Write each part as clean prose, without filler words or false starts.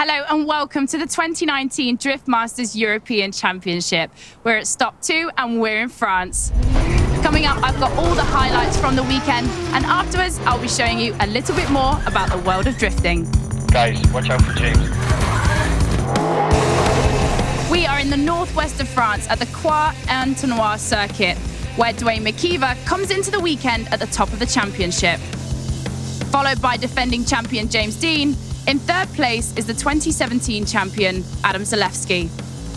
Hello and welcome to the 2019 Drift Masters European Championship. We're at stop 2 and we're in France. Coming up, I've got all the highlights from the weekend, and afterwards I'll be showing you a little bit more about the world of drifting. Guys, watch out for James. We are in the northwest of France at the Croix-en-Ternois circuit, where Duane McKeever comes into the weekend at the top of the championship. Followed by defending champion James Deane. In third place is the 2017 champion Adam Zalewski.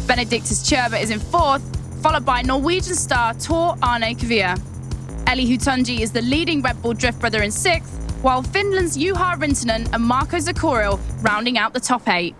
Benediktas Cirba is in fourth, followed by Norwegian star Tor Arne Kvia. Eli Hutonji is the leading Red Bull Drift brother in sixth, while Finland's Juha Rintanen and Marko Zakuril rounding out the top 8.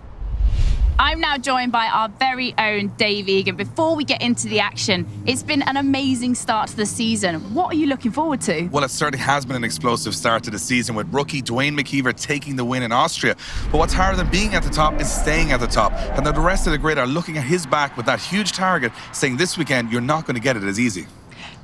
I'm now joined by our very own Dave Egan. Before we get into the action, it's been an amazing start to the season. What are you looking forward to? Well, it certainly has been an explosive start to the season, with rookie Duane McKeever taking the win in Austria. But what's harder than being at the top is staying at the top. And the rest of the grid are looking at his back with that huge target, saying this weekend you're not going to get it as easy.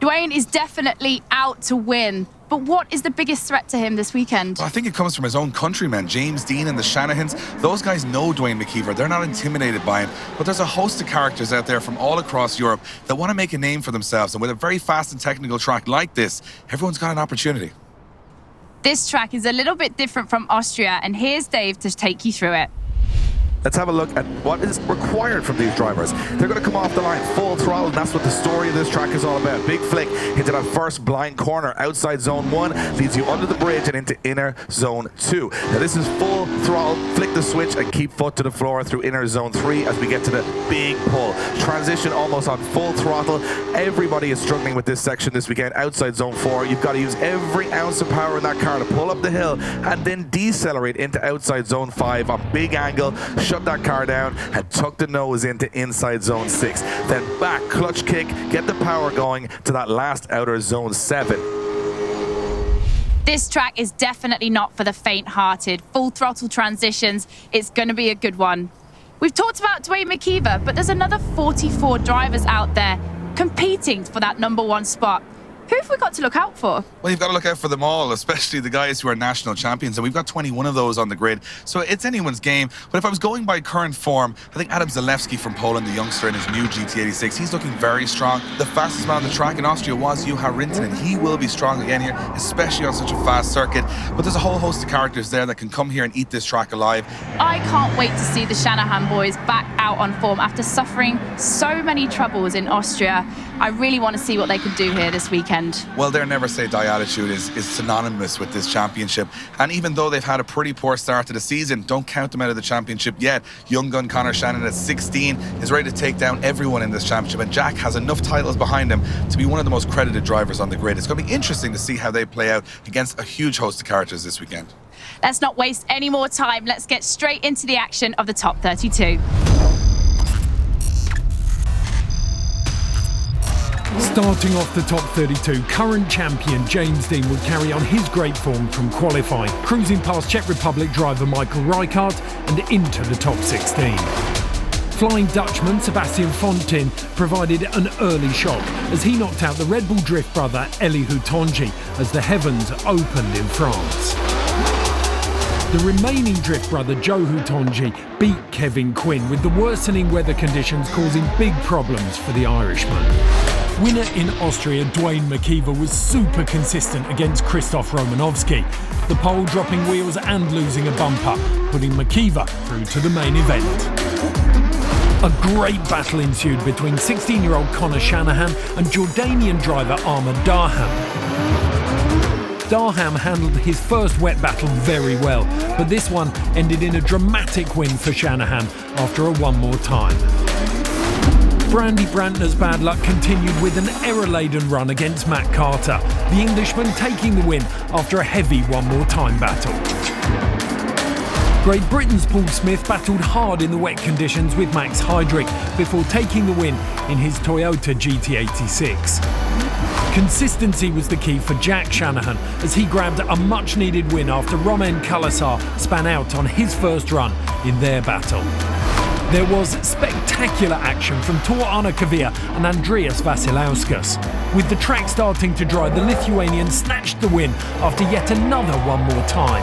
Duane is definitely out to win. But what is the biggest threat to him this weekend? Well, I think it comes from his own countrymen, James Deane and the Shanahans. Those guys know Duane McKeever. They're not intimidated by him. But there's a host of characters out there from all across Europe that want to make a name for themselves. And with a very fast and technical track like this, everyone's got an opportunity. This track is a little bit different from Austria, and here's Dave to take you through it. Let's have a look at what is required from these drivers. They're going to come off the line full throttle, and that's what the story of this track is all about. Big flick into that first blind corner outside zone 1, leads you under the bridge and into inner zone 2. Now this is full throttle, flick the switch and keep foot to the floor through inner zone 3 as we get to the big pull. Transition almost on full throttle. Everybody is struggling with this section this weekend. Outside zone 4, you've got to use every ounce of power in that car to pull up the hill and then decelerate into outside zone 5 on big angle. Shut that car down and tuck the nose into inside zone 6. Then back, clutch kick, get the power going to that last outer zone 7. This track is definitely not for the faint-hearted. Full throttle transitions, it's going to be a good one. We've talked about Duane McKeever, but there's another 44 drivers out there competing for that number 1 spot. Who have we got to look out for? Well, you've got to look out for them all, especially the guys who are national champions, and we've got 21 of those on the grid, so it's anyone's game. But if I was going by current form, I think Adam Zalewski from Poland, the youngster in his new GT86, he's looking very strong. The fastest man on the track in Austria was Juha Rintanen. He will be strong again here, especially on such a fast circuit. But there's a whole host of characters there that can come here and eat this track alive. I can't wait to see the Shanahan boys back out on form after suffering so many troubles in Austria. I really want to see what they can do here this weekend. Well, their never say die attitude is synonymous with this championship. And even though they've had a pretty poor start to the season, don't count them out of the championship yet. Young gun Connor Shanahan at 16 is ready to take down everyone in this championship. And Jack has enough titles behind him to be one of the most credited drivers on the grid. It's going to be interesting to see how they play out against a huge host of characters this weekend. Let's not waste any more time. Let's get straight into the action of the top 32. Starting off the top 32, current champion James Deane would carry on his great form from qualifying, cruising past Czech Republic driver Michael Rijkaard and into the top 16. Flying Dutchman Sebastian Fontin provided an early shock as he knocked out the Red Bull Drift brother Eli Hutonji as the heavens opened in France. The remaining Drift brother Joe Hutonji beat Kevin Quinn, with the worsening weather conditions causing big problems for the Irishman. Winner in Austria, Duane McKeever, was super consistent against Krzysztof Romanowski, the pole dropping wheels and losing a bumper, putting McKeever through to the main event. A great battle ensued between 16-year-old Connor Shanahan and Jordanian driver Ahmad Daham. Daham handled his first wet battle very well, but this one ended in a dramatic win for Shanahan after a one more time. Brandy Brantner's bad luck continued with an error-laden run against Matt Carter, the Englishman taking the win after a heavy one more time battle. Great Britain's Paul Smith battled hard in the wet conditions with Max Heidrich before taking the win in his Toyota GT86. Consistency was the key for Jack Shanahan as he grabbed a much-needed win after Romain Kalasar span out on his first run in their battle. There was spectacular action from Tor Arne Kvia and Andreas Vasilauskas. With the track starting to dry, the Lithuanian snatched the win after yet another one more time.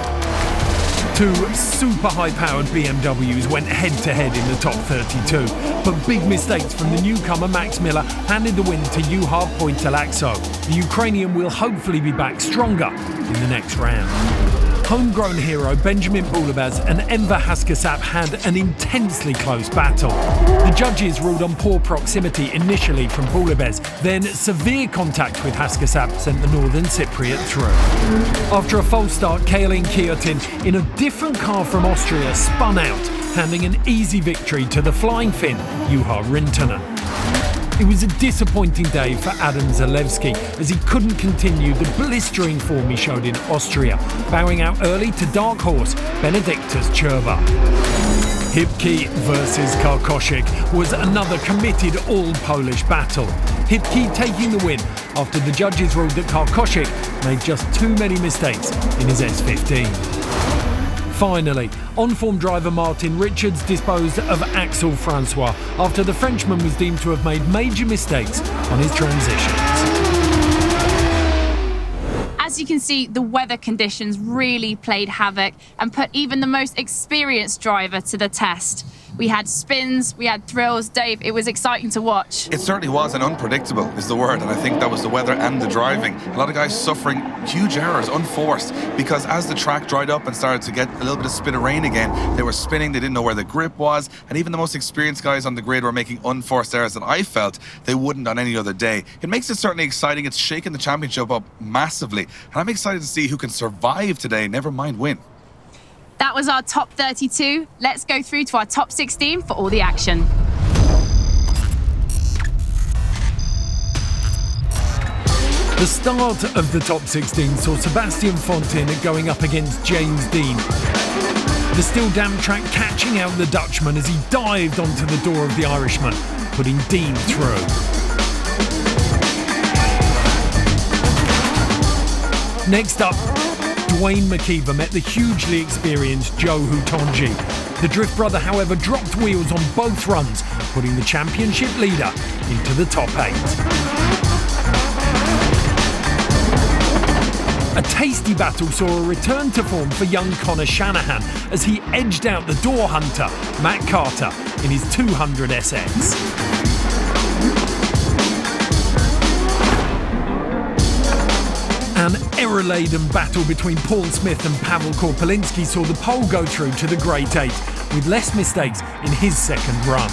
Two super high-powered BMWs went head-to-head in the top 32, but big mistakes from the newcomer Max Miller handed the win to Juha Poytalaakso. The Ukrainian will hopefully be back stronger in the next round. Homegrown hero Benjamin Bulabaz and Enver Haskasap had an intensely close battle. The judges ruled on poor proximity initially from Bulabaz, then severe contact with Haskasap sent the Northern Cypriot through. After a false start, Kaelin Kiotin, in a different car from Austria, spun out, handing an easy victory to the flying Finn, Juha Rintanen. It was a disappointing day for Adam Zalewski as he couldn't continue the blistering form he showed in Austria, bowing out early to dark horse Benediktas Cirba. Hipki versus Karkoshik was another committed all-Polish battle. Hipki taking the win after the judges ruled that Karkoshik made just too many mistakes in his S15. Finally, on-form driver Martin Richards disposed of Axel Francois after the Frenchman was deemed to have made major mistakes on his transitions. As you can see, the weather conditions really played havoc and put even the most experienced driver to the test. We had spins, we had thrills. Dave, it was exciting to watch. It certainly was, and unpredictable is the word, and I think that was the weather and the driving. A lot of guys suffering huge errors, unforced, because as the track dried up and started to get a little bit of spit of rain again, they were spinning, they didn't know where the grip was, and even the most experienced guys on the grid were making unforced errors that I felt they wouldn't on any other day. It makes it certainly exciting. It's shaking the championship up massively, and I'm excited to see who can survive today, never mind win. That was our top 32. Let's go through to our top 16 for all the action. The start of the top 16 saw Sebastian Fontin going up against James Deane. The still damp track catching out the Dutchman as he dived onto the door of the Irishman, putting Deane through. Next up, Duane McKeever met the hugely experienced Joe Hutonji. The Drift brother, however, dropped wheels on both runs, putting the championship leader into the top 8. A tasty battle saw a return to form for young Connor Shanahan as he edged out the door hunter, Matt Carter, in his 200 SX. An error-laden battle between Paul Smith and Pavel Korpelinski saw the pole go through to the Great 8, with less mistakes in his second run.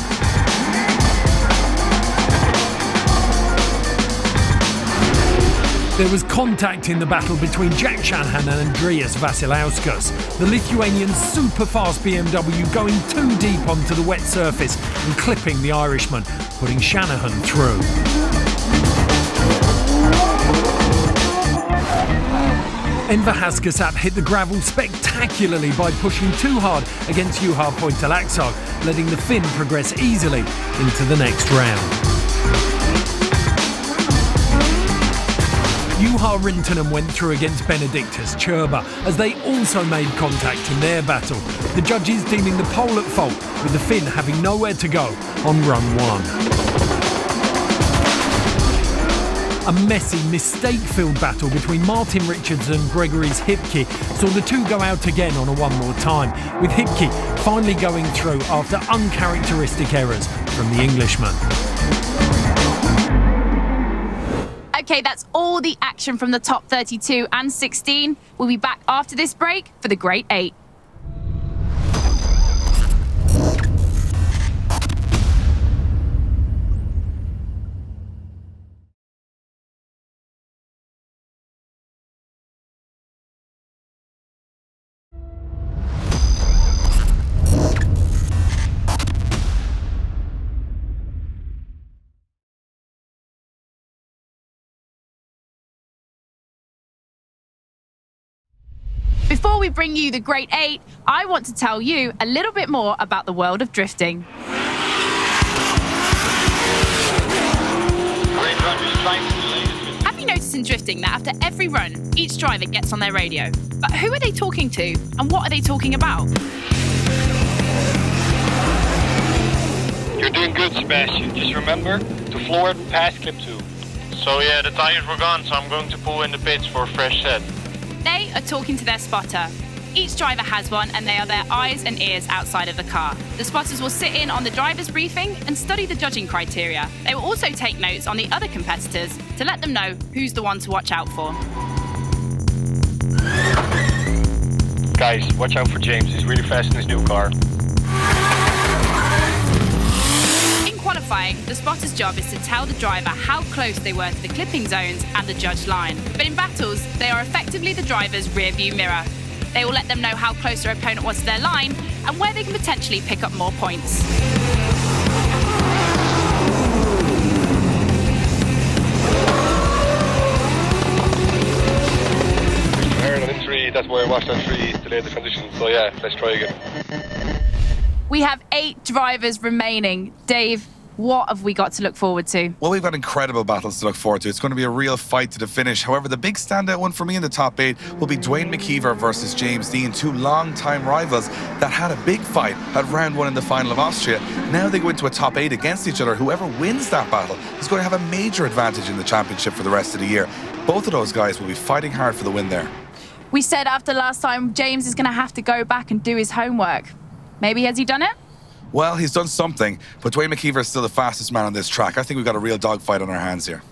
There was contact in the battle between Jack Shanahan and Andrius Vasilauskas, the Lithuanian super-fast BMW going too deep onto the wet surface and clipping the Irishman, putting Shanahan through. Enver Haskasap hit the gravel spectacularly by pushing too hard against Juha Poytalaakso, letting the Finn progress easily into the next round. Juha Rintanen went through against Benediktas Cirba as they also made contact in their battle, the judges deeming the pole at fault, with the Finn having nowhere to go on run 1. A messy, mistake-filled battle between Martin Richards and Gregory's Hipki saw the two go out again on a one more time, with Hipki finally going through after uncharacteristic errors from the Englishman. Okay, that's all the action from the top 32 and 16. We'll be back after this break for the Great 8. Before we bring you the Great 8, I want to tell you a little bit more about the world of drifting. Have you noticed in drifting that after every run, each driver gets on their radio? But who are they talking to and what are they talking about? You're doing good, Sebastian. Just remember to floor it past clip 2. So yeah, the tires were gone, so I'm going to pull in the pits for a fresh set. They are talking to their spotter. Each driver has one, and they are their eyes and ears outside of the car. The spotters will sit in on the driver's briefing and study the judging criteria. They will also take notes on the other competitors to let them know who's the one to watch out for. Guys, watch out for James. He's really fast in his new car. In qualifying, the spotter's job is to tell the driver how close they were to the clipping zones and the judged line. But in battles, they are effectively the driver's rear-view mirror. They will let them know how close their opponent was to their line and where they can potentially pick up more points. That's where I watched on 3, delayed the conditions. So yeah, let's try again. We have 8 drivers remaining. Dave, what have we got to look forward to? Well, we've got incredible battles to look forward to. It's going to be a real fight to the finish. However, the big standout one for me in the top 8 will be Duane McKeever versus James Deane, 2 long-time rivals that had a big fight at round 1 in the final of Austria. Now they go into a top 8 against each other. Whoever wins that battle is going to have a major advantage in the championship for the rest of the year. Both of those guys will be fighting hard for the win there. We said after last time, James is going to have to go back and do his homework. Maybe has he done it? Well, he's done something, but Duane McKeever is still the fastest man on this track. I think we've got a real dogfight on our hands here.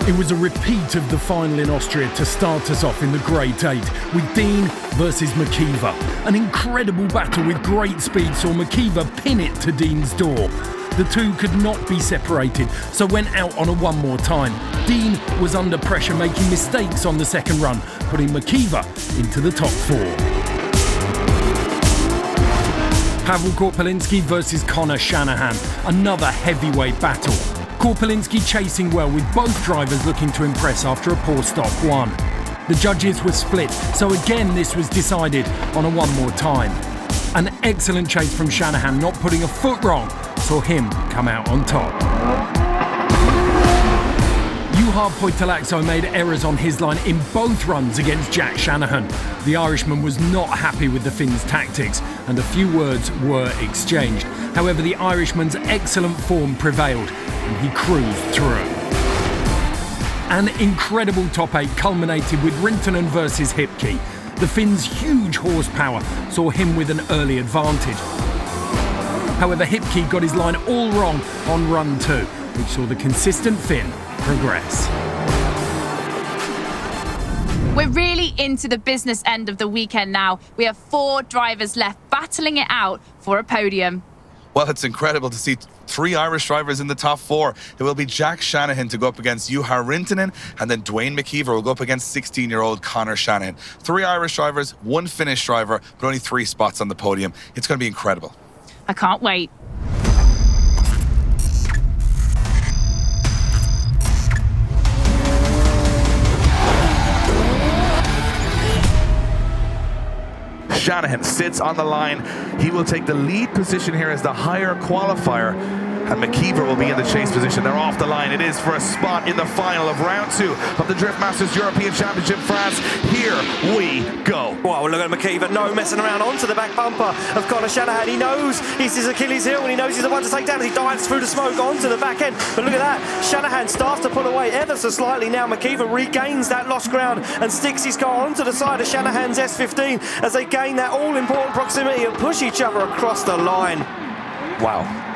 It was a repeat of the final in Austria to start us off in the Great 8, with Deane versus McKeever. An incredible battle with great speed saw McKeever pin it to Deane's door. The two could not be separated, so went out on a one more time. Deane was under pressure, making mistakes on the second run, putting McKeever into the top 4. Pavel Korpelinski versus Connor Shanahan, another heavyweight battle. Korpelinski chasing well, with both drivers looking to impress after a poor stop 1. The judges were split, so again this was decided on a one more time. An excellent chase from Shanahan, not putting a foot wrong, saw him come out on top. Juha Poytalaakso made errors on his line in both runs against Jack Shanahan. The Irishman was not happy with the Finn's tactics, and a few words were exchanged. However, the Irishman's excellent form prevailed, and he cruised through. An incredible top 8 culminated with Rintanen versus Hipke. The Finn's huge horsepower saw him with an early advantage. However, Hipke got his line all wrong on run 2, which saw the consistent Finn progress. We're really into the business end of the weekend now. We have 4 drivers left battling it out for a podium. Well, it's incredible to see 3 Irish drivers in the top 4. It will be Jack Shanahan to go up against Juha Rintanen, and then Duane McKeever will go up against 16-year-old Connor Shanahan. 3 Irish drivers, 1 Finnish driver, but only 3 spots on the podium. It's going to be incredible. I can't wait. Shanahan sits on the line. He will take the lead position here as the higher qualifier, and McKeever will be in the chase position. They're off the line. It is for a spot in the final of round 2 of the Drift Masters European Championship France. Here we go. Well, look at McKeever, no messing around, onto the back bumper of Connor Shanahan. He knows he's his Achilles heel, and he knows he's the one to take down as he dives through the smoke onto the back end. But look at that, Shanahan starts to pull away ever so slightly now. McKeever regains that lost ground and sticks his car onto the side of Shanahan's S15 as they gain that all-important proximity and push each other across the line. Wow.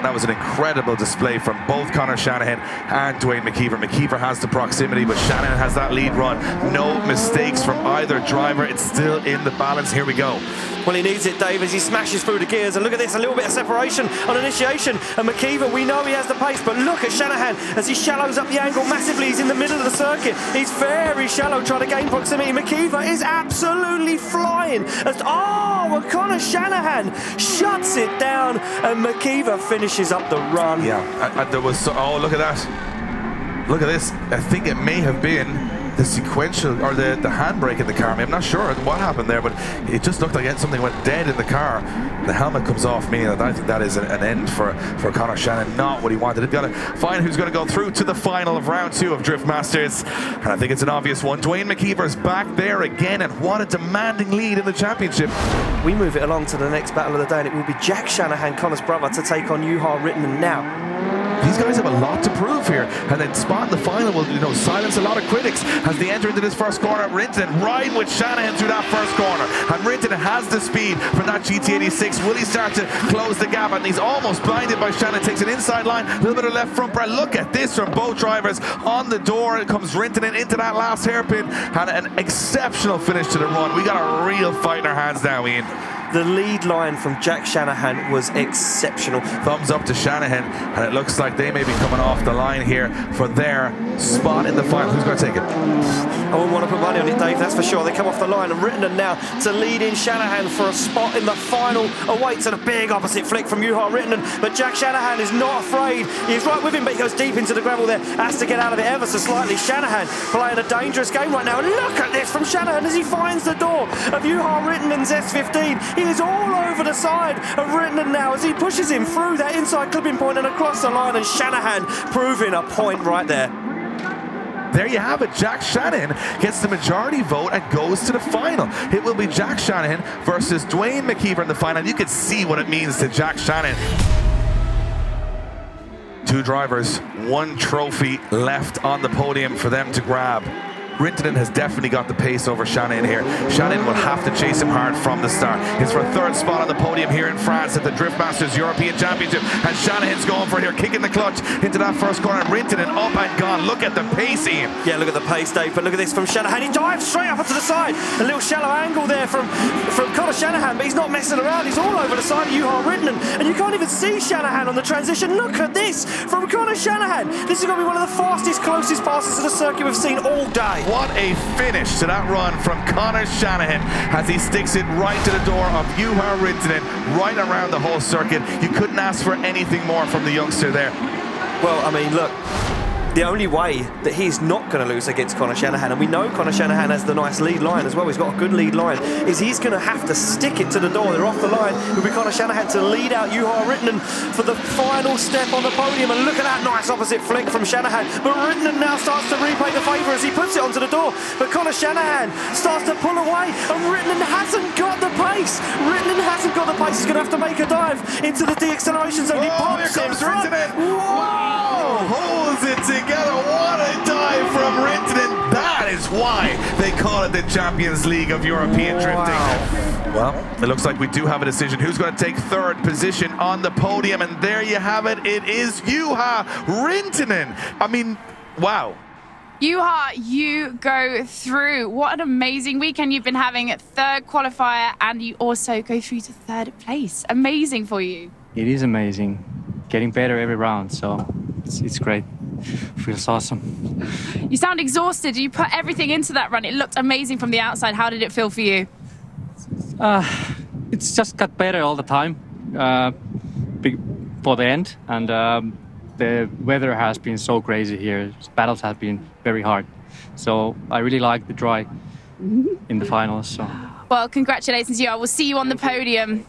That was an incredible display from both Connor Shanahan and Duane McKeever. McKeever has the proximity, but Shanahan has that lead run. No mistakes from either driver. It's still in the balance. Here we go. Well, he needs it, Dave, as he smashes through the gears. And look at this, a little bit of separation on initiation. And McKeever, we know he has the pace, but look at Shanahan as he shallows up the angle massively. He's in the middle of the circuit. He's very shallow, trying to gain proximity. McKeever is absolutely flying. And Connor Shanahan shuts it down, and McKeever finishes up the run. Yeah, there was look at that. Look at this. I think it may have been the sequential or the handbrake in the car. I mean, I'm not sure what happened there, but it just looked like something went dead in the car. The helmet comes off, meaning that I think that is an end for Connor Shanahan. Not what he wanted. He's got to find who's going to go through to the final of round 2 of Drift Masters, and I think it's an obvious one. Duane McKeever's back there again, and what a demanding lead in the championship. We move it along to the next battle of the day, and it will be Jack Shanahan, Connor's brother, to take on Juha Rintanen now. These guys have a lot to prove here, and then spot in the final will, silence a lot of critics as they enter into this first corner. Rintanen riding with Shanahan through that first corner, and Rintanen has the speed from that GT86. Will he start to close the gap? And he's almost blinded by Shanahan. Takes an inside line, a little bit of left front brake. Look at this from both drivers on the door. It comes Rintanen into that last hairpin, and an exceptional finish to the run. We got a real fight in our hands now, Ian. The lead line from Jack Shanahan was exceptional. Thumbs up to Shanahan, and it looks like they may be coming off the line here for their spot in the final. Who's going to take it? I wouldn't want to put money on it, Dave, that's for sure. They come off the line, and Rintanen now to lead in Shanahan for a spot in the final. Awaits and a big opposite flick from Juha Rintanen, but Jack Shanahan is not afraid. He's right with him, but he goes deep into the gravel there. Has to get out of it ever so slightly. Shanahan playing a dangerous game right now. And look at this from Shanahan as he finds the door of Juha Rintanen's S15. He is all over the side of Rintanen now as he pushes him through that inside clipping point and across the line, and Shanahan proving a point right there. There you have it. Jack Shanahan gets the majority vote and goes to the final. It will be Jack Shanahan versus Duane McKeever in the final. You can see what it means to Jack Shanahan. Two drivers, one trophy left on the podium for them to grab. Rintanen has definitely got the pace over Shanahan here. Shanahan will have to chase him hard from the start. It's for a third spot on the podium here in France at the Drift Masters European Championship. And Shanahan's going for it here, kicking the clutch into that first corner. Rintanen up and gone. Look at the pace, Ian. Yeah, look at the pace, Dave, but look at this from Shanahan. He dives straight up onto the side. A little shallow angle there from Conor Shanahan, but he's not messing around. He's all over the side of Juha Rintanen, and you can't even see Shanahan on the transition. Look at this from Conor Shanahan. This is going to be one of the fastest, closest passes to the circuit we've seen all day. What a finish to that run from Connor Shanahan as he sticks it right to the door of Juha Rintanen, right around the whole circuit. You couldn't ask for anything more from the youngster there. Well, I mean, look, the only way that he's not going to lose against Conor Shanahan, and we know Conor Shanahan has the nice lead line as well, he's got a good lead line, is he's going to have to stick it to the door. They're off the line. It will be Conor Shanahan to lead out Juha Rintanen for the final step on the podium, and look at that nice opposite flick from Shanahan. But Rintanen now starts to repay the favour as he puts it onto the door, but Conor Shanahan starts to pull away, and Rintanen hasn't got the pace. Rintanen hasn't got the pace. He's going to have to make a dive into the de-acceleration zone. He pops here comes Rintanen. Whoa! Holds it together. What a dive from Rintanen. That is why they call it the Champions League of European drifting. Well, it looks like we do have a decision. Who's going to take third position on the podium? And there you have it. It is Juha Rintanen. I mean, wow. Juha, you go through. What an amazing weekend you've been having at third qualifier, and you also go through to third place. Amazing for you. It is amazing. Getting better every round, so it's great. Feels awesome. You sound exhausted. You put everything into that run. It looked amazing from the outside. How did it feel for you? It's just got better all the time for the end, and the weather has been so crazy here. Battles have been very hard, so I really like the dry in the finals. So. Well, congratulations to you. I will see you on the podium,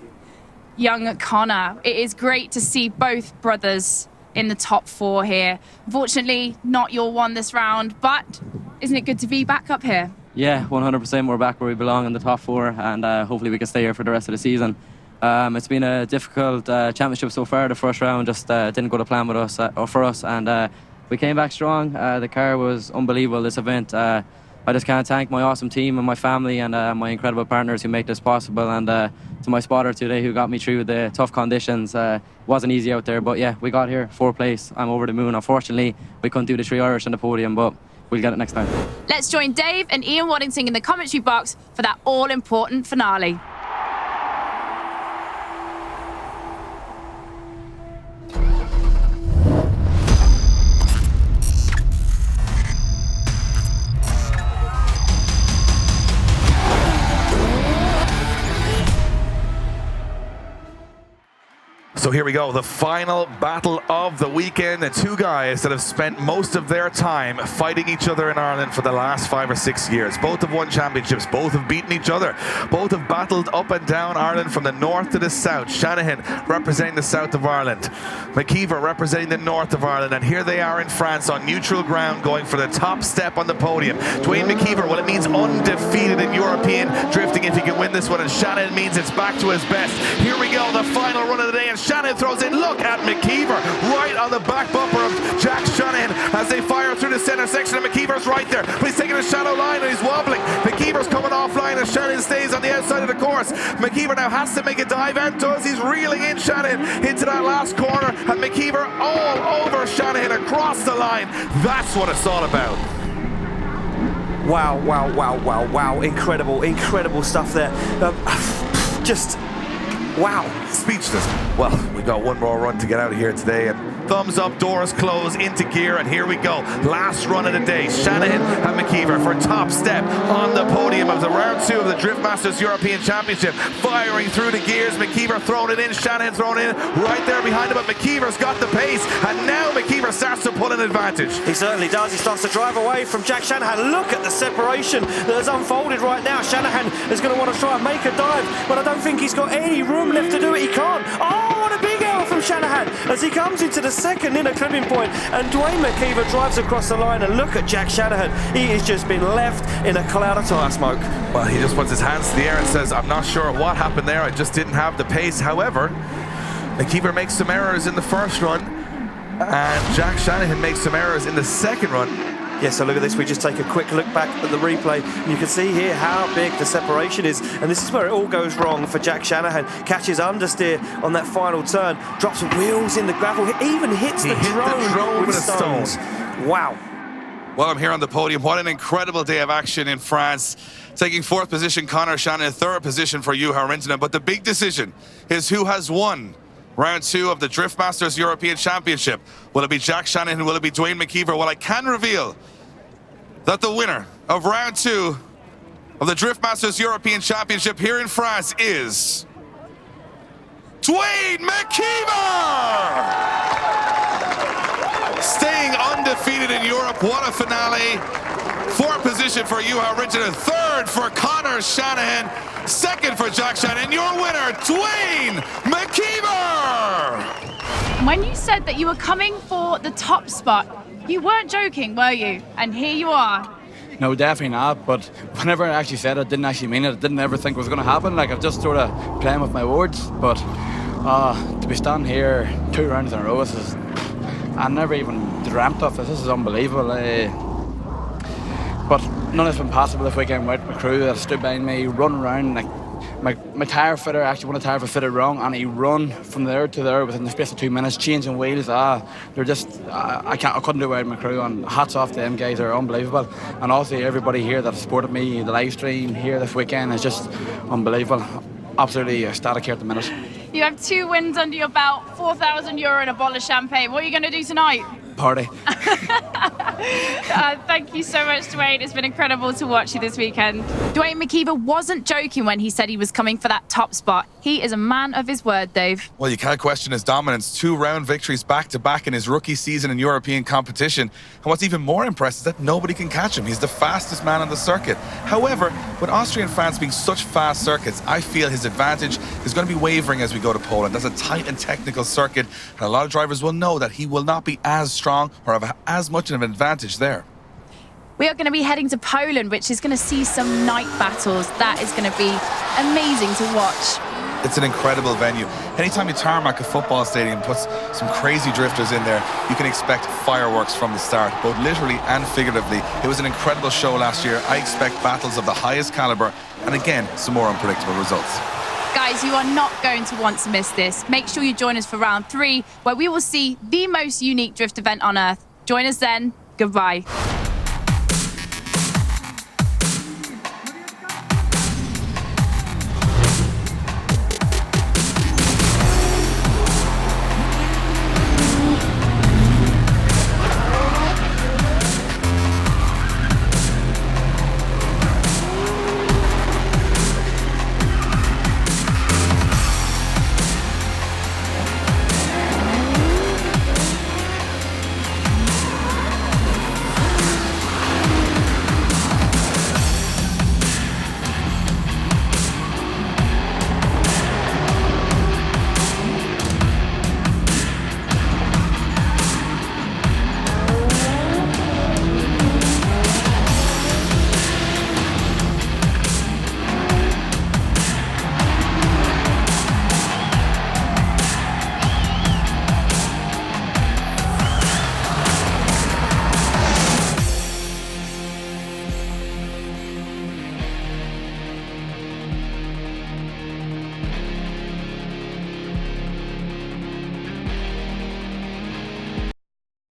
young Connor. It is great to see both brothers in the top four here. Unfortunately, not your one this round, but isn't it good to be back up here? Yeah, 100%. We're back where we belong in the top four, and hopefully we can stay here for the rest of the season. It's been a difficult championship so far. The first round just didn't go to plan with us or for us, and we came back strong. The car was unbelievable this event. I just can't thank my awesome team and my family and my incredible partners who make this possible, and to my spotter today who got me through the tough conditions. Wasn't easy out there, but yeah, we got here, fourth place. I'm over the moon. Unfortunately, we couldn't do the 3 Irish on the podium, but we'll get it next time. Let's join Dave and Ian Waddington in the commentary box for that all-important finale. So here we go, the final battle of the weekend. The two guys that have spent most of their time fighting each other in Ireland for the last 5 or 6 years. Both have won championships, both have beaten each other. Both have battled up and down Ireland from the north to the south. Shanahan representing the south of Ireland, McKeever representing the north of Ireland. And here they are in France on neutral ground going for the top step on the podium. Duane McKeever, well, it means undefeated in European drifting if he can win this one. And Shanahan means it's back to his best. Here we go, the final run of the day. And Shanahan Shanahan throws in. Look at McKeever right on the back bumper of Jack Shanahan as they fire through the center section, and McKeever's right there, but he's taking a shallow line and he's wobbling. McKeever's coming offline and Shanahan stays on the outside of the course. McKeever now has to make a dive and does. He's reeling in Shanahan into that last corner, and McKeever all over Shanahan across the line. That's what it's all about. Wow, wow, wow, wow, wow. Incredible, incredible stuff there. Just, wow. Speechless. Well, we got one more run to get out of here today, and thumbs up, doors close, into gear, and here we go. Last run of the day. Shanahan and McKeever for top step on the podium of the round 2 of the Drift Masters European Championship. Firing through the gears, McKeever throwing it in, Shanahan throwing it in, right there behind him, but McKeever's got the pace, and now McKeever starts to pull an advantage. He certainly does. He starts to drive away from Jack Shanahan. Look at the separation that has unfolded right now. Shanahan is going to want to try and make a dive, but I don't think he's got any room left to do it. He can't. Oh, what a big error from Shanahan as he comes into the second inner clipping point, and Duane McKeever drives across the line, and look at Jack Shanahan. He has just been left in a cloud of tyre smoke. Well, he just puts his hands to the air and says, I'm not sure what happened there, I just didn't have the pace. However, McKeever makes some errors in the first run, and Jack Shanahan makes some errors in the second run. Yeah, so look at this. We just take a quick look back at the replay, and you can see here how big the separation is. And this is where it all goes wrong for Jack Shanahan. Catches understeer on that final turn, drops wheels in the gravel, even hits the drone with stones. Wow. Well, I'm here on the podium. What an incredible day of action in France. Taking 4th position, Conor Shanahan, 3rd position for Juha Rintanen. But the big decision is who has won round 2 of the Drift Masters European Championship. Will it be Jack Shanahan? Will it be Duane McKeever? Well, I can reveal that the winner of round 2 of the Drift Masters European Championship here in France is Duane McKeever! Staying undefeated in Europe. What a finale. 4th position for Juha Rintanen, 3rd for Conor Shanahan, 2nd for Jack Shanahan. Your winner, Duane McKeever! When you said that you were coming for the top spot, you weren't joking, were you? And here you are. No, definitely not. But whenever I actually said it, I didn't actually mean it. I didn't ever think it was going to happen. Like, I'm just sort of playing with my words. But to be standing here 2 rounds in a row, I never even dreamt of this. This is unbelievable. But none of it's been possible this weekend without my crew that stood behind me, run around. Like, my tyre fitter, actually one of the tyre fitter fitted wrong, and he run from there to there within the space of 2 minutes, changing wheels. They're just, I couldn't do it without my crew, and hats off to them guys, they're unbelievable. And also everybody here that supported me, the live stream here this weekend is just unbelievable. Absolutely ecstatic here at the minute. You have 2 wins under your belt, €4,000 and a bottle of champagne. What are you going to do tonight? Party. Thank you so much, Duane. It's been incredible to watch you this weekend. Duane McKeever wasn't joking when he said he was coming for that top spot. He is a man of his word, Dave. Well, you can't question his dominance. 2 round victories back-to-back in his rookie season in European competition. And what's even more impressive is that nobody can catch him. He's the fastest man on the circuit. However, with Austria and France being such fast circuits, I feel his advantage is going to be wavering as we go to Poland. That's a tight and technical circuit, and a lot of drivers will know that he will not be as strong or have as much of an advantage there. We are going to be heading to Poland, which is going to see some night battles. That is going to be amazing to watch. It's an incredible venue. Anytime you tarmac a football stadium, puts some crazy drifters in there, you can expect fireworks from the start, both literally and figuratively. It was an incredible show last year. I expect battles of the highest caliber, and again, some more unpredictable results. Guys, you are not going to want to miss this. Make sure you join us for round 3, where we will see the most unique drift event on Earth. Join us then. Goodbye.